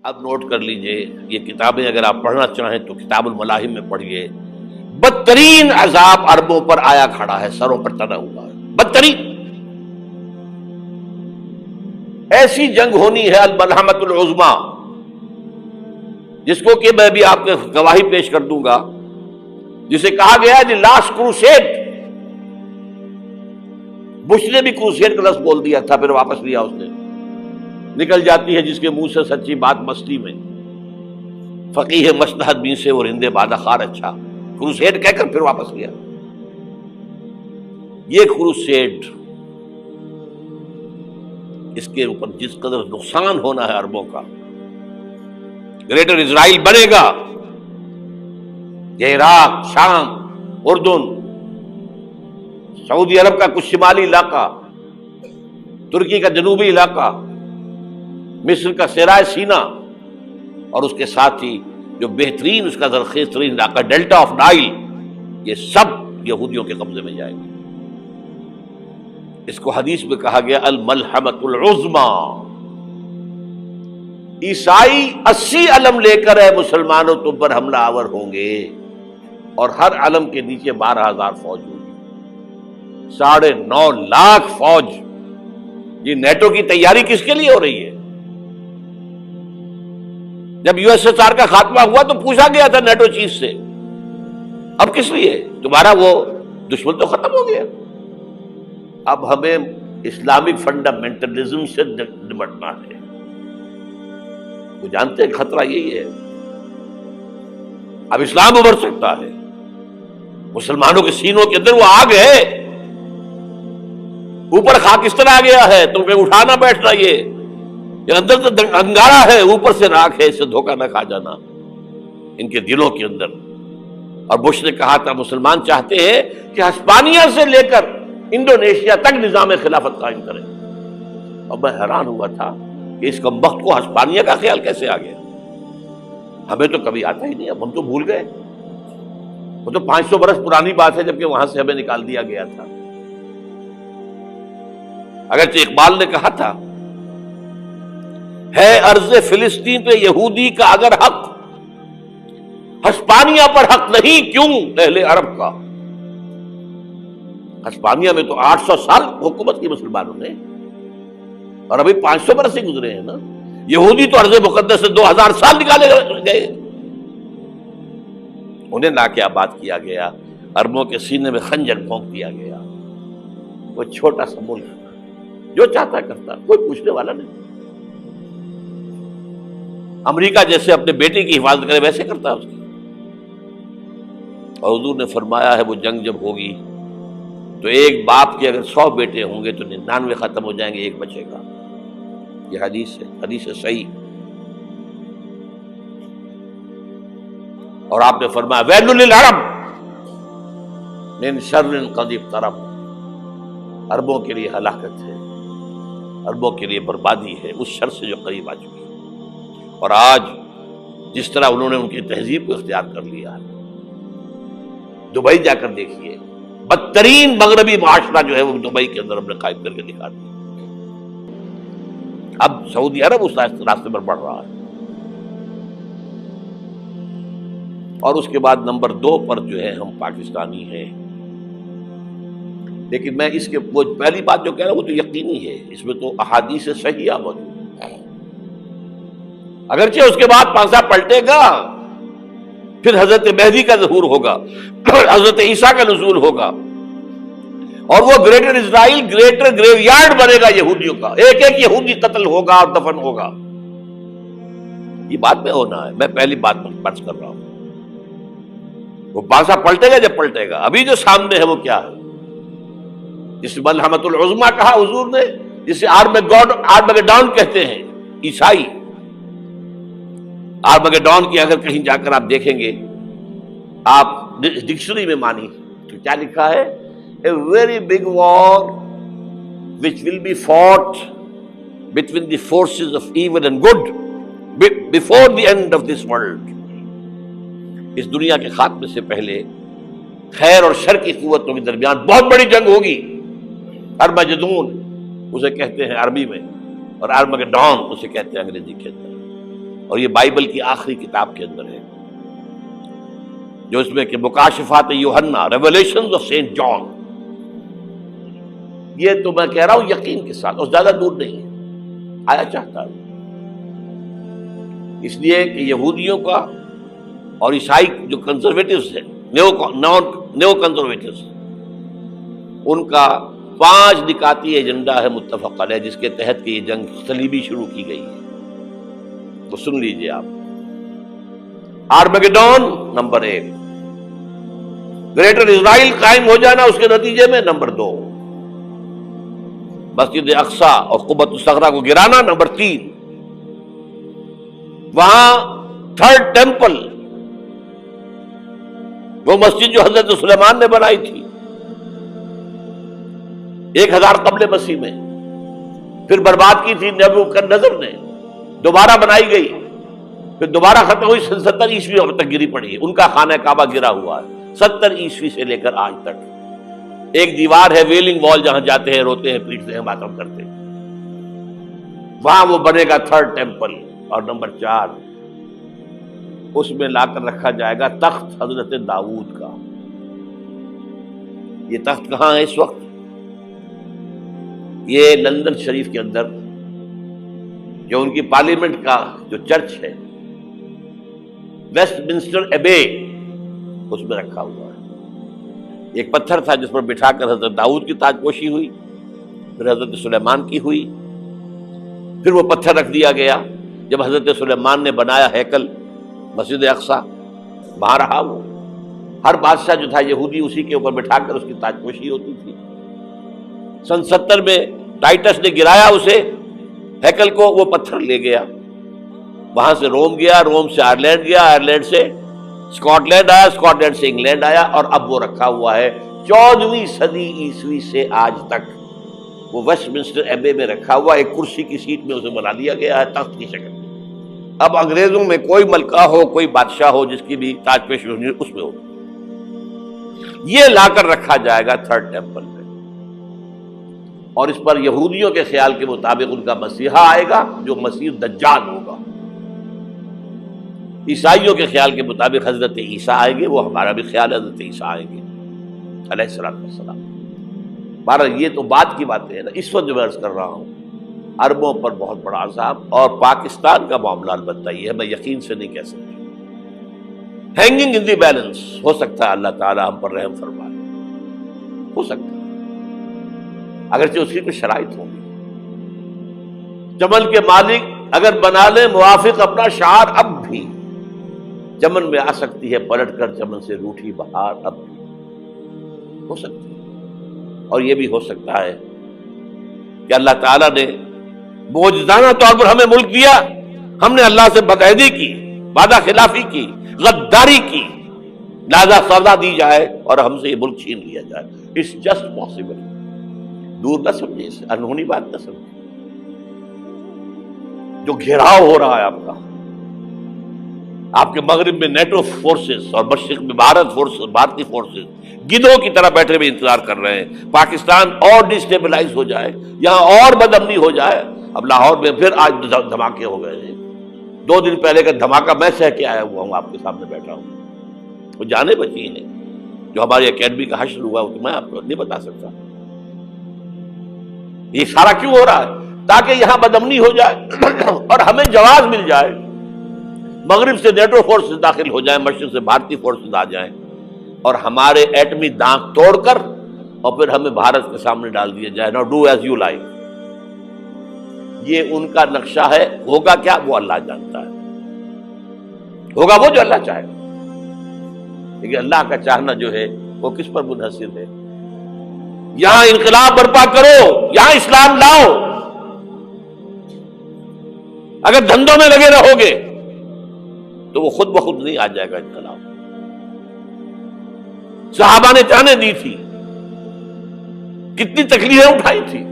اب نوٹ کر لیجئے، یہ کتابیں اگر آپ پڑھنا چاہیں تو کتاب الملاحم میں پڑھیے. بدترین عذاب عربوں پر آیا کھڑا ہے، سروں پر تنا ہوا ہے، بدترین. ایسی جنگ ہونی ہے الملحمۃ العظمیٰ، جس کو کہ میں بھی آپ کو گواہی پیش کر دوں گا، جسے کہا گیا ہے لاسٹ کروسیڈ. بش نے بھی کروسیڈ کا لفظ بول دیا تھا، پھر واپس لیا اس نے. نکل جاتی ہے جس کے منہ سے سچی بات مستی میں، فقیہ مصلحت بھی سے اور ہندے بادہ خار اچھا. کروسیڈ کہہ کر پھر واپس لیا. یہ کروسیڈ، اس کے اوپر جس قدر نقصان ہونا ہے عربوں کا. گریٹر اسرائیل بنے گا، یہ عراق، شام، اردن، سعودی عرب کا کچھ شمالی علاقہ، ترکی کا جنوبی علاقہ، مصر کا صحرائے سینا، اور اس کے ساتھ ہی جو بہترین اس کا زرخیز ترین علاقہ ڈیلٹا آف نائل، یہ سب یہودیوں کے قبضے میں جائے گا. اس کو حدیث میں کہا گیا الملحمۃ العظمیٰ. عیسائی 80 علم لے کر ہے مسلمانوں تم پر حملہ آور ہوں گے، اور ہر علم کے نیچے 12,000 فوج ہوگی، 9.5 لاکھ فوج. یہ نیٹو کی تیاری کس کے لیے ہو رہی ہے؟ جب یو ایس ایس آر کا خاتمہ ہوا تو پوچھا گیا تھا نیٹو چیف سے، اب کس لیے؟ تمہارا وہ دشمن تو ختم ہو گیا، اب ہمیں اسلامک فنڈامنٹلزم سے نمٹنا ہے. وہ جانتے ہیں خطرہ یہی ہے، اب اسلام ابھر سکتا ہے. مسلمانوں کے سینوں کے اندر وہ آگ ہے، اوپر خاکستر آ گیا ہے، تم پہ اٹھانا بیٹھنا. یہ اندر تو انگارہ ہے، اوپر سے راکھ ہے، اس سے دھوکہ نہ کھا جانا ان کے دلوں کے اندر. اور بش نے کہا تھا مسلمان چاہتے ہیں کہ ہسپانیہ سے لے کر انڈونیشیا تک نظام خلافت قائم کریں. اور میں حیران ہوا تھا کہ اس کمبخت کو ہسپانیہ کا خیال کیسے آ گیا. ہمیں تو کبھی آتا ہی نہیں، اب ہم تو بھول گئے. وہ تو 500 برس پرانی بات ہے، جبکہ وہاں سے ہمیں نکال دیا گیا تھا. اگرچہ اقبال نے کہا تھا ہے ارض فلسطین پہ یہودی کا اگر حق، ہسپانیہ پر حق نہیں کیوں اہل عرب کا. ہسپانیہ میں تو 800 سال حکومت کی مسلمانوں نے، اور ابھی 500 برس ہی گزرے ہیں نا. یہودی تو ارض مقدس سے 2000 سال نکالے گئے. انہیں لا کے آباد کیا گیا، عربوں کے سینے میں خنجر بھونک دیا گیا. وہ چھوٹا سا ملک جو چاہتا کرتا، کوئی پوچھنے والا نہیں. امریکہ جیسے اپنے بیٹے کی حفاظت کرے ویسے کرتا ہے اس کی. اور حضور نے فرمایا ہے وہ جنگ جب ہوگی تو ایک باپ کے اگر 100 بیٹے ہوں گے تو 99 ختم ہو جائیں گے، ایک بچے گا. یہ حدیث ہے، حدیث ہے صحیح. اور آپ نے فرمایا ویل للعرب من شر قد اقترب. عربوں کے لیے ہلاکت ہے، عربوں کے لیے بربادی ہے اس شر سے جو قریب آ چکی ہے. اور آج جس طرح انہوں نے ان کی تہذیب کو اختیار کر لیا ہے، دبئی جا کر دیکھیے، بدترین مغربی معاشرہ جو ہے وہ دبئی کے اندر ہم نے قائم کر کے دکھا دیا. اب سعودی عرب اس راستے پر بڑھ رہا ہے. اور اس کے بعد نمبر 2 پر جو ہے ہم پاکستانی ہیں. لیکن میں اس کے وہ پہلی بات جو کہہ رہا ہوں وہ تو یقینی ہے، اس میں تو احادیث صحیحہ موجود ہے. اگرچہ اس کے بعد پانسا پلٹے گا، پھر حضرت مہدی کا ظہور ہوگا، حضرت عیسیٰ کا نزول ہوگا، اور وہ گریٹر اسرائیل گریٹر گریو یارڈ بنے گا یہودیوں کا. ایک ایک یہودی قتل ہوگا اور دفن ہوگا. یہ بات میں ہونا ہے، میں پہلی بات پر پرچ کر رہا ہوں. وہ پانسا پلٹے گا جب پلٹے گا. ابھی جو سامنے ہے وہ کیا ہے؟ جس ملحمۃ العظمیٰ کہا حضور نے، جسے آرمگیڈون کہتے ہیں عیسائی. آرمگیڈون کی اگر کہیں جا کر آپ دیکھیں گے، آپ ڈکشنری میں مانی تو کیا لکھا ہے؟ A very big war which will be fought between the forces of evil and good before the end of this world. اس دنیا کے خاتمے سے پہلے خیر اور شر کی قوتوں کے درمیان بہت بڑی جنگ ہوگی. ارمجدون اسے کہتے ہیں عربی میں، اور آرمگیڈون اسے کہتے ہیں انگریزی کے اندر. اور یہ بائبل کی آخری کتاب کے اندر ہے، جو اس میں کہ مکاشفات یوحنا، ریولیشنز آف سینٹ جان. یہ تو میں کہہ رہا ہوں یقین کے ساتھ، اور زیادہ دور نہیں ہے، آیا چاہتا ہے. اس لیے کہ یہودیوں کا اور عیسائی جو کنزرویٹوز ہیں، نیو کنزرویٹوز، ان کا 5 نکاتی ایجنڈا ہے متفق علیہ، جس کے تحت کہ یہ جنگ صلیبی شروع کی گئی ہے. تو سن لیجئے آپ. آرمیگیڈون نمبر 1، گریٹر اسرائیل قائم ہو جانا اس کے نتیجے میں نمبر 2، مسجد اقصی اور قبۃ الصخرہ کو گرانا نمبر 3، وہاں 3rd ٹیمپل، وہ مسجد جو حضرت سلیمان نے بنائی تھی 1000 قبل مسیح میں، پھر برباد کی تھی نبوکدنضر نے، دوبارہ بنائی گئی، پھر دوبارہ ختم ہوئی 70 عیسوی تک گری پڑی ہے. ان کا خانہ کعبہ گرا ہوا ہے 70 عیسوی سے لے کر آج تک. ایک دیوار ہے ویلنگ وال، جہاں جاتے ہیں، روتے ہیں، پیٹتے ہیں، ماتم کرتے ہیں، وہاں وہ بنے گا 3rd ٹیمپل. اور نمبر 4، اس میں لا کر رکھا جائے گا تخت حضرت داؤد کا. یہ تخت کہاں ہے اس وقت؟ یہ لندن شریف کے اندر، جو ان کی پارلیمنٹ کا جو چرچ ہے، ویسٹ منسٹر ایبے، اس میں رکھا ہوا ہے. ایک پتھر تھا جس پر بٹھا کر حضرت داؤد کی تاج پوشی ہوئی، پھر حضرت سلیمان کی ہوئی، پھر وہ پتھر رکھ دیا گیا جب حضرت سلیمان نے بنایا ہیکل مسجد اقصی، وہاں رہا وہ. ہر بادشاہ جو تھا یہودی اسی کے اوپر بٹھا کر اس کی تاج پوشی ہوتی تھی. سن 70 میں ٹائٹس نے گرایا اسے، ہیکل کو، وہ پتھر لے گیا، وہاں سے روم گیا، روم سے آئرلینڈ گیا، آئرلینڈ سے اسکاٹ لینڈ آیا، اسکاٹ لینڈ سے انگلینڈ آیا، اور اب وہ رکھا ہوا ہے 14ویں صدی عیسوی سے آج تک. وہ ویسٹ منسٹر ایبے میں رکھا ہوا، ایک کرسی کی سیٹ میں اسے بنا دیا گیا ہے تخت کی شکل میں. اب انگریزوں میں کوئی ملکہ ہو، کوئی بادشاہ ہو جس کی بھی تاج پوشی ہونی اس میں ہو. یہ لا کر رکھا جائے گا 3rd ٹیمپل میں، اور اس پر یہودیوں کے خیال کے مطابق ان کا مسیحا آئے گا جو مسیح دجال ہوگا. عیسائیوں کے خیال کے مطابق حضرت عیسیٰ آئیں گے، وہ ہمارا بھی خیال ہے حضرت عیسیٰ آئیں گے علیہ السلام. بہرحال یہ تو بعد کی باتیں ہیں نا. اس وقت جو میں عرض کر رہا ہوں، عربوں پر بہت بڑا عذاب، اور پاکستان کا معاملہ البتہ یہ ہے، میں یقین سے نہیں کہہ سکتا. ہینگنگ ان دی بیلنس، ہو سکتا ہے اللہ تعالیٰ ہم پر رحم فرمائے، ہو سکتا ہے، اگرچہ اس کی کچھ شرائط ہوں گی. چمن کے مالک اگر بنا لیں موافق اپنا شعار، اب بھی چمن میں آ سکتی ہے پلٹ کر چمن سے روٹھی بہار، اب بھی ہو سکتی ہے. اور یہ بھی ہو سکتا ہے کہ اللہ تعالیٰ نے معجزانہ طور پر ہمیں ملک دیا، ہم نے اللہ سے بدعہدی کی، وعدہ خلافی کی، غداری کی، لہذا سزا دی جائے اور ہم سے یہ ملک چھین لیا جائے. It's just possible. دور نہ سمجھے اسے، انہونی بات نہ سمجھے. جو گھیراؤ ہو رہا ہے آپ کے مغرب میں نیٹو فورسز اور مشرق میں بھارتی فورسز گدھوں کی طرح بیٹھے ہوئے انتظار کر رہے ہیں پاکستان اور ڈسٹیبلائز ہو جائے، یہاں اور بدامنی ہو جائے. اب لاہور میں پھر آج دھماکے ہو گئے ہیں. 2 دن پہلے کا دھماکہ میں سہ کے آیا ہوا ہوں، آپ کے سامنے بیٹھا ہوں. وہ جانیں بچی ہیں جو ہماری اکیڈمی کا حشر ہوا، وہ تو میں آپ کو نہیں بتا سکتا. یہ سارا کیوں ہو رہا ہے؟ تاکہ یہاں بدامنی ہو جائے اور ہمیں جواز مل جائے. مغرب سے نیٹو فورسز داخل ہو جائیں، مشرق سے بھارتی فورسز آ جائیں، اور ہمارے ایٹمی دانت توڑ کر اور پھر ہمیں بھارت کے سامنے ڈال دیا جائے. نو ڈو ایز یو لائک. یہ ان کا نقشہ ہے. ہوگا کیا وہ اللہ جانتا ہے. ہوگا وہ جو اللہ چاہے. لیکن اللہ کا چاہنا جو ہے وہ کس پر منحصر ہے؟ یہاں انقلاب برپا کرو، یہاں اسلام لاؤ. اگر دھندوں میں لگے رہو گے تو وہ خود بخود نہیں آ جائے گا انقلاب. صحابہ نے جانیں دی تھی، کتنی تکلیفیں اٹھائی تھی.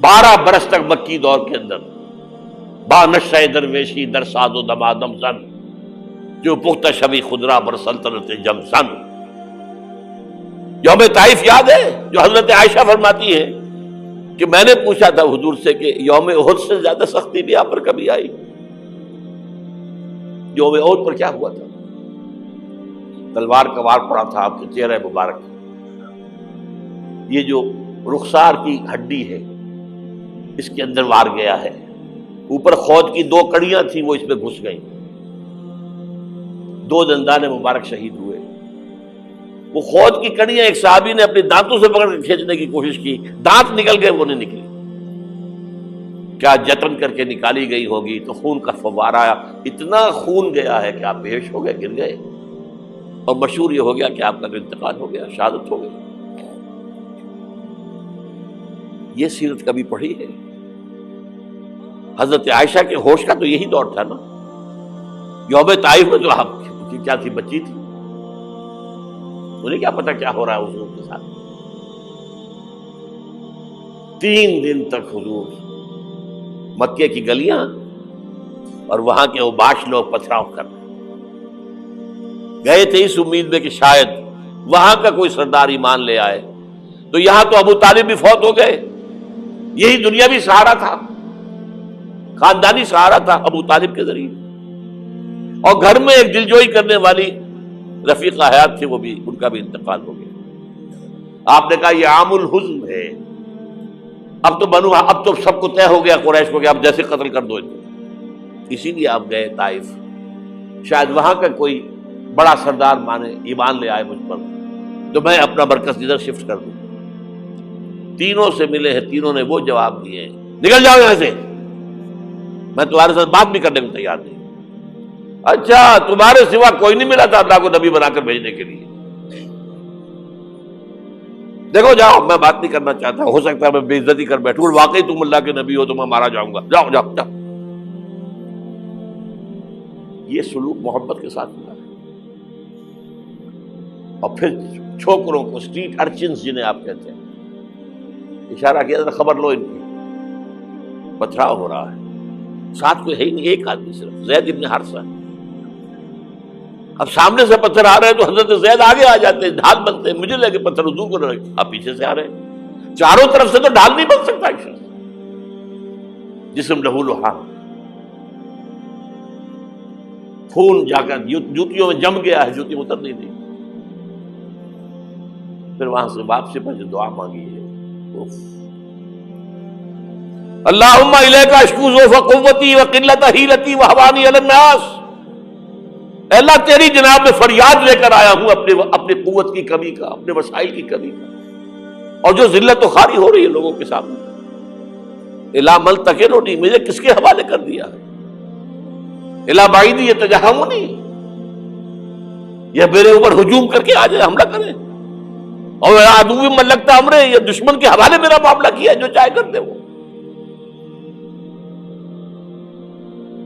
12 برس تک مکی دور کے اندر با نشہ درویشی در ساز و دمادم زن، جو پختہ شبی خدرہ بر سلطنت جم سن. یوم طائف یاد ہے جو حضرت عائشہ فرماتی ہے کہ میں نے پوچھا تھا حضور سے کہ یوم احد سے زیادہ سختی بھی آپ پر کبھی آئی؟ یوم احد پر کیا ہوا تھا؟ تلوار کا وار پڑا تھا آپ کے چہرہ مبارک، یہ جو رخسار کی ہڈی ہے اس کے اندر وار گیا ہے، اوپر خود کی 2 کڑیاں تھیں وہ اس میں گھس گئیں، 2 دندان مبارک شہید ہوئے۔ وہ خود کی کڑیاں ایک صحابی نے اپنے دانتوں سے پکڑ کے کھینچنے کی کوشش کی، دانت نکل گئے، وہ نہیں نکلی، کیا جتن کر کے نکالی گئی ہوگی تو خون کا فوارہ آیا، اتنا خون گیا ہے کہ آپ بے ہوش ہو گئے، گر گئے، اور مشہور یہ ہو گیا کہ آپ کا انتقال ہو گیا، شہادت ہو گئی۔ یہ سیرت کبھی پڑھی ہے؟ حضرت عائشہ کے ہوش کا تو یہی دور تھا نا، یوم طائف میں جو آپ کی کیا تھی، بچی تھی، انہیں کیا پتا کیا ہو رہا ہے حضور کے ساتھ۔ 3 دن تک حضور مکے کی گلیاں اور وہاں کے اوباش لوگ پتھراؤ کر رہے گئے تھے اس امید میں کہ شاید وہاں کا کوئی سردار ایمان لے آئے، تو یہاں تو ابو طالب بھی فوت ہو گئے، یہی دنیاوی سہارا تھا، خاندانی سہارا تھا ابو طالب کے ذریعے، اور گھر میں ایک دلجوئی کرنے والی رفیقہ حیات تھی، وہ بھی، ان کا بھی انتقال ہو گیا۔ آپ نے کہا یہ عام الحزن ہے، اب تو سب کو طے ہو گیا قریش کو کہ آپ جیسے قتل کر دو، اسی لیے آپ گئے طائف، شاید وہاں کا کوئی بڑا سردار مانے، ایمان لے آئے مجھ پر، تو میں اپنا مرکز ادھر شفٹ کر دوں۔ تینوں سے ملے ہیں، تینوں نے وہ جواب دیے ہیں، نکل جاؤ یہاں سے، میں تمہارے ساتھ بات بھی کرنے کو تیار نہیں۔ اچھا، تمہارے سوا کوئی نہیں ملا تھا اللہ کو نبی بنا کر بھیجنے کے لیے؟ دیکھو جاؤ، میں بات نہیں کرنا چاہتا، ہو سکتا ہے میں بے عزتی کر بیٹھوں، واقعی تم اللہ کے نبی ہو تو میں مارا جاؤں گا، جاؤ جاؤ جاؤ۔ یہ سلوک محبت کے ساتھ ہوا ہے۔ اور پھر چھوکروں کو، اسٹریٹ ارچنز جنہیں آپ کہتے ہیں، اشارہ کیا تھا، خبر لو ان کی، پتھراؤ ہو رہا ہے، ساتھ کوئی ہے ہی نہیں، ایک آدمی صرف، زید ابن حارثہ۔ اب سامنے سے پتھر آ رہے ہیں تو حضرت زید آگے آ جاتے ہیں، ڈھال بنتے ہیں، مجھے لگے پتھر حضور کو رہے، آپ پیچھے سے آ رہے ہیں، چاروں طرف سے تو ڈھال نہیں بن سکتا ایک شخص، جسم لہو لہان، خون جا کر جوتیوں میں جم گیا ہے، جوتی اتر نہیں دی۔ پھر وہاں سے واپسی پر جو دعا مانگی ہے، اللہم الیک اشکو ضعف قوتی وقلت حیلتی وہوانی علی الناس، اے اللہ تیری جناب میں فریاد لے کر آیا ہوں اپنے قوت کی کمی کا، اپنے وسائل کی کمی کا، اور جو ذلت و خواری ہو رہی ہے لوگوں کے سامنے، الا ملتقننی، مجھے کس کے حوالے کر دیا ہے، الا بعیدی یتجہمنی، یہ میرے اوپر ہجوم کر کے آ جائے، حملہ کرے، اور عدو من لگتا امرے، یہ دشمن کے حوالے میرا معاملہ کیا ہے، جو چاہے کر دے وہ۔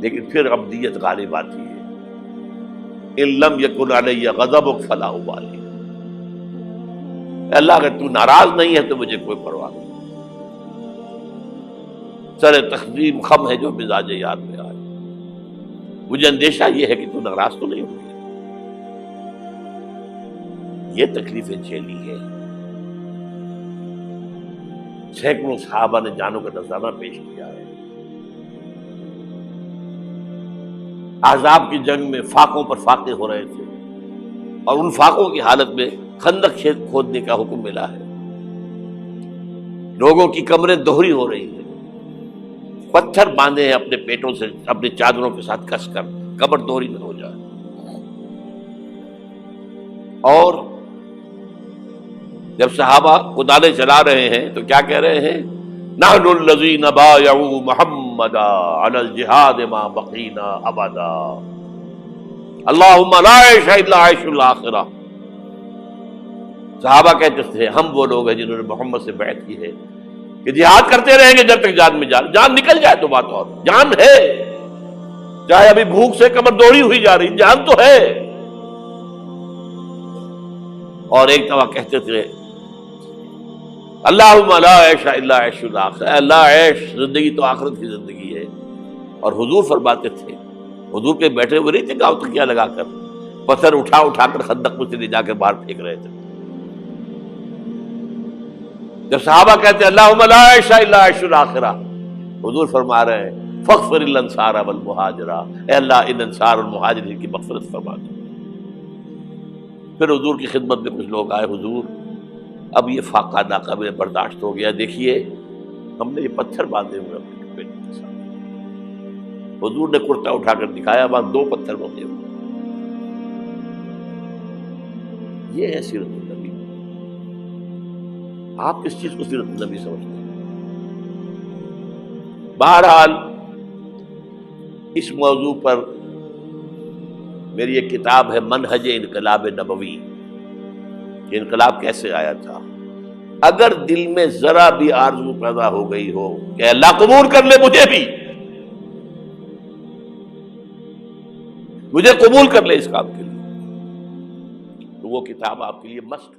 لیکن پھر عبدیت غالب آتی ہے، ان لم یکن علی غضبک فلا ابالی، اللہ اگر تو ناراض نہیں ہے تو مجھے کوئی پرواہ نہیں، سر تقسیم خم ہے جو مزاج یار میں آئے، مجھے اندیشہ یہ ہے کہ تو ناراض تو نہیں ہوئی، یہ تکلیفیں جھیلی ہے۔ سینکڑوں صحابہ نے جانوں کا نذرانہ پیش کیا ہے، احزاب کی جنگ میں فاقوں پر فاقے ہو رہے تھے، اور ان فاقوں کی حالت میں خندق کھودنے کا حکم ملا ہے، لوگوں کی کمریں دوہری ہو رہی ہیں، پتھر باندھے ہیں اپنے پیٹوں سے، اپنے چادروں کے ساتھ کس کر کمر دوہری نہ ہو جائے، اور جب صحابہ کدالیں چلا رہے ہیں تو کیا کہہ رہے ہیں، نحن الذین بایعوا محمدا علی الجہاد ما بقینا ابدا، اللہم لا عیش الا عیش الاخرہ۔ صحابہ کہتے تھے ہم وہ لوگ ہیں جنہوں نے محمد سے بیعت کی ہے کہ جہاد کرتے رہیں گے جب تک جان میں جان نکل جائے تو بات اور، جان ہے، چاہے ابھی بھوک سے کمر دوڑی ہوئی جا رہی، جان تو ہے۔ اور ایک دفعہ کہتے تھے اللہم لا عیش الا عیش الاخرہ، اللہ عیش، زندگی تو آخرت کی زندگی ہے۔ اور حضور فرماتے تھے، حضور کے بیٹھے ہوئے نہیں تھے گاؤں تکیہ لگا کر، پتھر اٹھا کر خندق میں سے لے جا کر باہر پھینک رہے تھے، جب صحابہ کہتے ہیں اللہم لا عیش الا عیش الاخرہ، حضور فرما رہے ہیں فاغفر للانصار والمہاجرہ، اے اللہ ان انصار اور مہاجرین کی مغفرت فرما دو۔ پھر حضور کی خدمت میں کچھ لوگ آئے، حضور اب یہ فاقہ ناقابل برداشت ہو گیا، دیکھیے ہم نے یہ پتھر باندھے ہوئے اپنے پیٹ کے ساتھ۔ حضور نے کرتا اٹھا کر دکھایا، وہاں 2 پتھر باندھے ہوئے۔ یہ ہے سیرت النبی۔ آپ کس چیز کو سیرت النبی سمجھتے ہیں؟ بہرحال اس موضوع پر میری ایک کتاب ہے منہج انقلاب نبوی، کہ انقلاب کیسے آیا تھا۔ اگر دل میں ذرا بھی آرزو پیدا ہو گئی ہو کہ اللہ قبول کر لے مجھے قبول کر لے اس کام کے لیے، تو وہ کتاب آپ کے لیے مست